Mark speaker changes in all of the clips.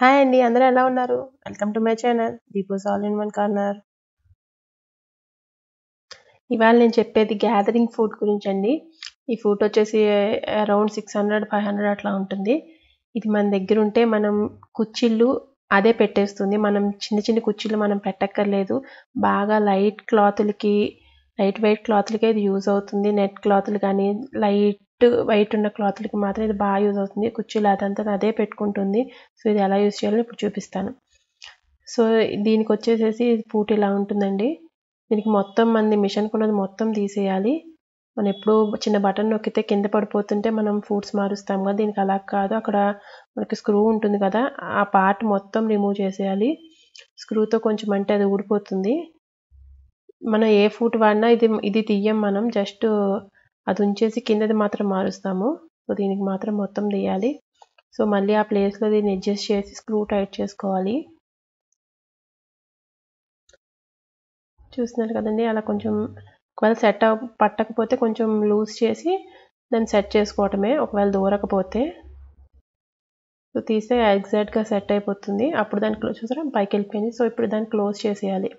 Speaker 1: Hi అండి, అందరూ ఎలా ఉన్నారు? Welcome to my channel Deepu's all in one corner. ఇవాళ నేను చెప్పేది గ్యాదరింగ్ ఫుడ్ గురించి అండి. ఈ ఫుడ్ వచ్చేసి అరౌండ్ 600-500 అట్లా ఉంటుంది. ఇది మన దగ్గర ఉంటే మనం కుచ్చిళ్ళు అదే పెట్టేస్తుంది. మనం చిన్న చిన్న కుచ్చిళ్ళు మనం పెట్టక్కర్లేదు. బాగా లైట్ వెయిట్ క్లాత్లకే ఇది యూజ్ అవుతుంది. నెట్ క్లాత్లు కానీ వైట్ ఉన్న క్లాత్లకి మాత్రం ఇది బాగా యూజ్ అవుతుంది. కుచ్చిళ్ళు అదంతా అదే పెట్టుకుంటుంది. సో ఇది ఎలా యూజ్ చేయాలో ఇప్పుడు చూపిస్తాను. సో దీనికి వచ్చేసేసి పూట ఇలా ఉంటుందండి. దీనికి మొత్తం మనది మిషన్ కొన్నది మొత్తం తీసేయాలి. మనం ఎప్పుడు చిన్న బటన్ నొక్కితే కింద పడిపోతుంటే మనం ఫూట్స్ మారుస్తాం కదా, దీనికి అలా కాదు. అక్కడ మనకి స్క్రూ ఉంటుంది కదా, ఆ పార్ట్ మొత్తం రిమూవ్ చేసేయాలి. స్క్రూతో కొంచెం అంటే అది ఊడిపోతుంది. మనం ఏ ఫూట్ వాడినా ఇది తీయం, మనం జస్ట్ అది ఉంచేసి కిందది మాత్రం మారుస్తాము. సో దీనికి మాత్రం మొత్తం తీయాలి. సో మళ్ళీ ఆ ప్లేస్లో దీన్ని అడ్జస్ట్ చేసి స్క్రూ టైట్ చేసుకోవాలి. చూస్తున్నారు కదండి, అలా కొంచెం ఒకవేళ పట్టకపోతే కొంచెం లూజ్ చేసి దాన్ని సెట్ చేసుకోవటమే. ఒకవేళ దూరకపోతే సో తీస్తే ఎగ్జాక్ట్గా సెట్ అయిపోతుంది. అప్పుడు దాన్ని క్లోజ్ చూసారా, పైకి వెళ్ళిపోయింది. సో ఇప్పుడు దాన్ని క్లోజ్ చేసేయాలి.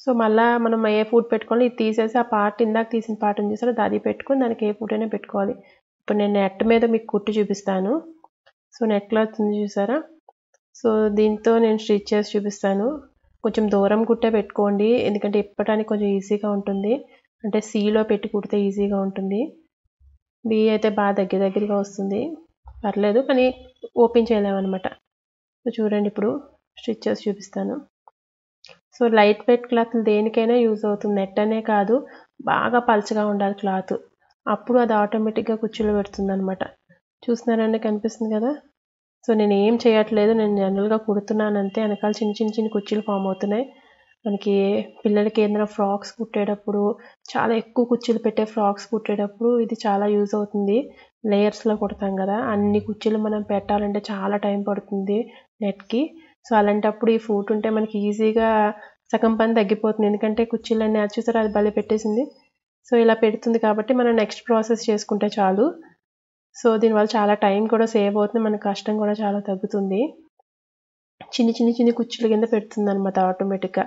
Speaker 1: సో మళ్ళీ మనం ఏ ఫుడ్ పెట్టుకోవాలి, ఇది తీసేసి ఆ పార్ట్ ఇందాక తీసిన పార్ట్ ఉంది చూసారా, అది పెట్టుకొని దానికి ఏ ఫుడ్ అయినా పెట్టుకోవాలి. ఇప్పుడు నేను నెట్ మీద మీకు కుట్టి చూపిస్తాను. సో నెట్ క్లాత్ ఉంది చూసారా, సో దీంతో నేను స్టిచ్ చేసి చూపిస్తాను. కొంచెం దూరం కుట్టే పెట్టుకోండి, ఎందుకంటే ఇప్పటానికి కొంచెం ఈజీగా ఉంటుంది. అంటే సీలో పెట్టి కుడితే ఈజీగా ఉంటుంది. బి అయితే బాగా దగ్గరగా వస్తుంది, పర్లేదు, కానీ ఓపెన్ చేయలేమన్నమాట. సో చూడండి, ఇప్పుడు స్టిచ్ చేసి చూపిస్తాను. సో లైట్ వెయిట్ క్లాత్ దేనికైనా యూజ్ అవుతుంది. నెట్ అనే కాదు, బాగా పల్చగా ఉండాలి క్లాత్, అప్పుడు అది ఆటోమేటిక్గా కుచ్చులు పెడుతుంది అనమాట. చూస్తున్నారండి, కనిపిస్తుంది కదా. సో నేను ఏం చేయట్లేదు, నేను జనరల్గా కుడుతున్నాను అంతే. వెనకాల చిన్న కుర్చీలు ఫామ్ అవుతున్నాయి. మనకి పిల్లలకి ఏదైనా ఫ్రాక్స్ కుట్టేటప్పుడు, చాలా ఎక్కువ కుర్చీలు పెట్టే ఫ్రాక్స్ కుట్టేటప్పుడు ఇది చాలా యూజ్ అవుతుంది. లేయర్స్లో కుడతాం కదా, అన్ని కుర్చీలు మనం పెట్టాలంటే చాలా టైం పడుతుంది నెట్కి. సో అలాంటప్పుడు ఈ ఫూట్ ఉంటే మనకి ఈజీగా సగం పని తగ్గిపోతుంది. ఎందుకంటే కుర్చీలన్నీ అది చూసారా, అది భలే పెట్టేసింది. సో ఇలా పెడుతుంది కాబట్టి మనం నెక్స్ట్ ప్రాసెస్ చేసుకుంటే చాలు. సో దీనివల్ల చాలా టైం కూడా సేవ్ అవుతుంది, మన కష్టం కూడా చాలా తగ్గుతుంది. చిన్ని కుచ్చుల కింద పెడుతుంది అనమాట ఆటోమేటిక్గా.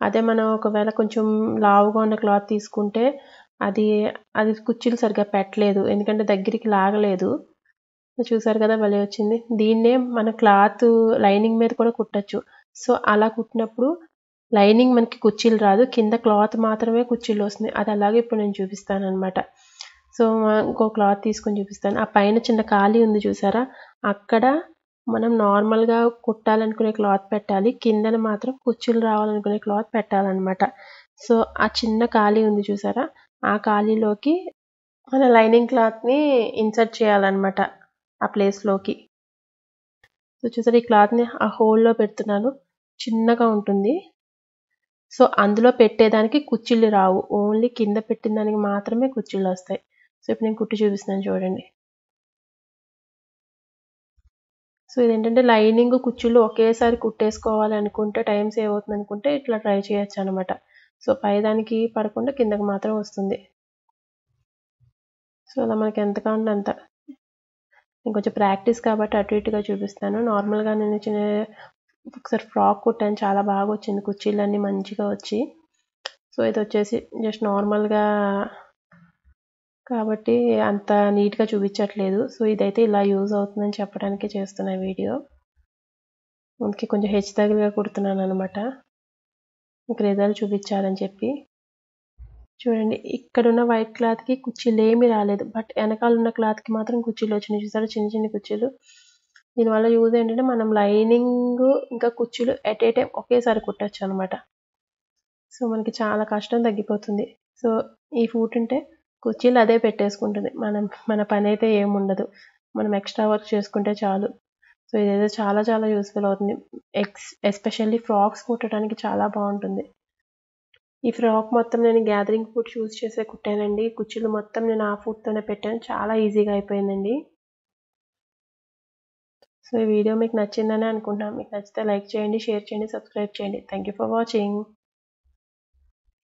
Speaker 1: అదే మనం ఒకవేళ కొంచెం లావుగా ఉన్న క్లాత్ తీసుకుంటే అది కుచ్చులు సరిగ్గా పెట్టలేదు, ఎందుకంటే దగ్గరికి లాగలేదు. చూసారు కదా, భలే వచ్చింది. దీన్నే మన క్లాత్ లైనింగ్ మీద కూడా కుట్టచ్చు. సో అలా కుట్టినప్పుడు లైనింగ్ మనకి కుర్చీలు రాదు, కింద క్లాత్ మాత్రమే కుర్చీలు వస్తుంది. అది అలాగే ఇప్పుడు నేను చూపిస్తాను అనమాట. సో ఇంకో క్లాత్ తీసుకొని చూపిస్తాను. ఆ పైన చిన్న ఖాళీ ఉంది చూసారా, అక్కడ మనం నార్మల్గా కుట్టాలనుకునే క్లాత్ పెట్టాలి, కిందన మాత్రం కుర్చీలు రావాలనుకునే క్లాత్ పెట్టాలన్నమాట. సో ఆ చిన్న ఖాళీ ఉంది చూసారా, ఆ ఖాళీలోకి మన లైనింగ్ క్లాత్ని ఇన్సర్ట్ చేయాలన్నమాట, ఆ ప్లేస్లోకి. సో చూసారా, ఈ క్లాత్ని ఆ హోల్లో పెడుతున్నాను, చిన్నగా ఉంటుంది. సో అందులో పెట్టేదానికి కుచ్చిళ్ళు రావు, ఓన్లీ కింద పెట్టిన దానికి మాత్రమే కుచ్చిళ్ళు వస్తాయి. సో ఇప్పుడు నేను కుట్టి చూపిస్తున్నాను చూడండి. సో ఇదేంటంటే లైనింగ్ కుచ్చిళ్ళు ఒకేసారి కుట్టేసుకోవాలి అనుకుంటే, టైం సేవ్ అవుతుంది అనుకుంటే ఇట్లా ట్రై చేయొచ్చు అనమాట. సో పైదానికి పడకుండా కిందకి మాత్రం వస్తుంది. సో అలా మనకి ఎంత కావాలంటే అంత. నేను కొంచెం ప్రాక్టీస్ కాబట్టి అటు ఇటుగా చూపిస్తాను. నార్మల్గా నేను ఒకసారి ఫ్రాక్ కుట్టాను, చాలా బాగా వచ్చింది, కుర్చీలన్నీ మంచిగా వచ్చి. సో ఇది వచ్చేసి జస్ట్ నార్మల్గా కాబట్టి అంత నీట్గా చూపించట్లేదు. సో ఇదైతే ఇలా యూజ్ అవుతుందని చెప్పడానికి చేస్తున్న వీడియో. మనకి కొంచెం హెచ్చుతగ్గులుగా కుడుతున్నాను అనమాట, మీకు రిజల్ట్ చూపించాలని చెప్పి. చూడండి, ఇక్కడున్న వైట్ క్లాత్కి కుర్చీలు ఏమీ రాలేదు, బట్ వెనకాల ఉన్న క్లాత్కి మాత్రం కుర్చీలు వచ్చినాయి. చూసారా, చిన్న కుర్చీలు. దీనివల్ల యూజ్ ఏంటంటే మనం లైనింగ్ ఇంకా కుర్చీలు ఎట్ ఏ టైం ఒకేసారి కుట్టచ్చు అనమాట. సో మనకి చాలా కష్టం తగ్గిపోతుంది. సో ఈ ఫూట్ ఉంటే కుర్చీలు అదే పెట్టేసుకుంటుంది, మన పని అయితే ఏముండదు, మనం ఎక్స్ట్రా వర్క్ చేసుకుంటే చాలు. సో ఇదైతే చాలా యూస్ఫుల్ అవుతుంది. ఎస్పెషల్లీ ఫ్రాక్స్ కుట్టడానికి చాలా బాగుంటుంది. ఈ ఫ్రాక్ మొత్తం నేను గ్యాదరింగ్ ఫుట్ యూజ్ చేసే కుట్టానండి. కుర్చీలు మొత్తం నేను ఆ ఫుట్తోనే పెట్టాను, చాలా ఈజీగా అయిపోయిందండి. సో ఈ వీడియో మీకు నచ్చిందని అనుకుంటున్నాను. మీకు నచ్చితే లైక్ చేయండి, షేర్ చేయండి, సబ్స్క్రైబ్ చేయండి. Thank you for watching.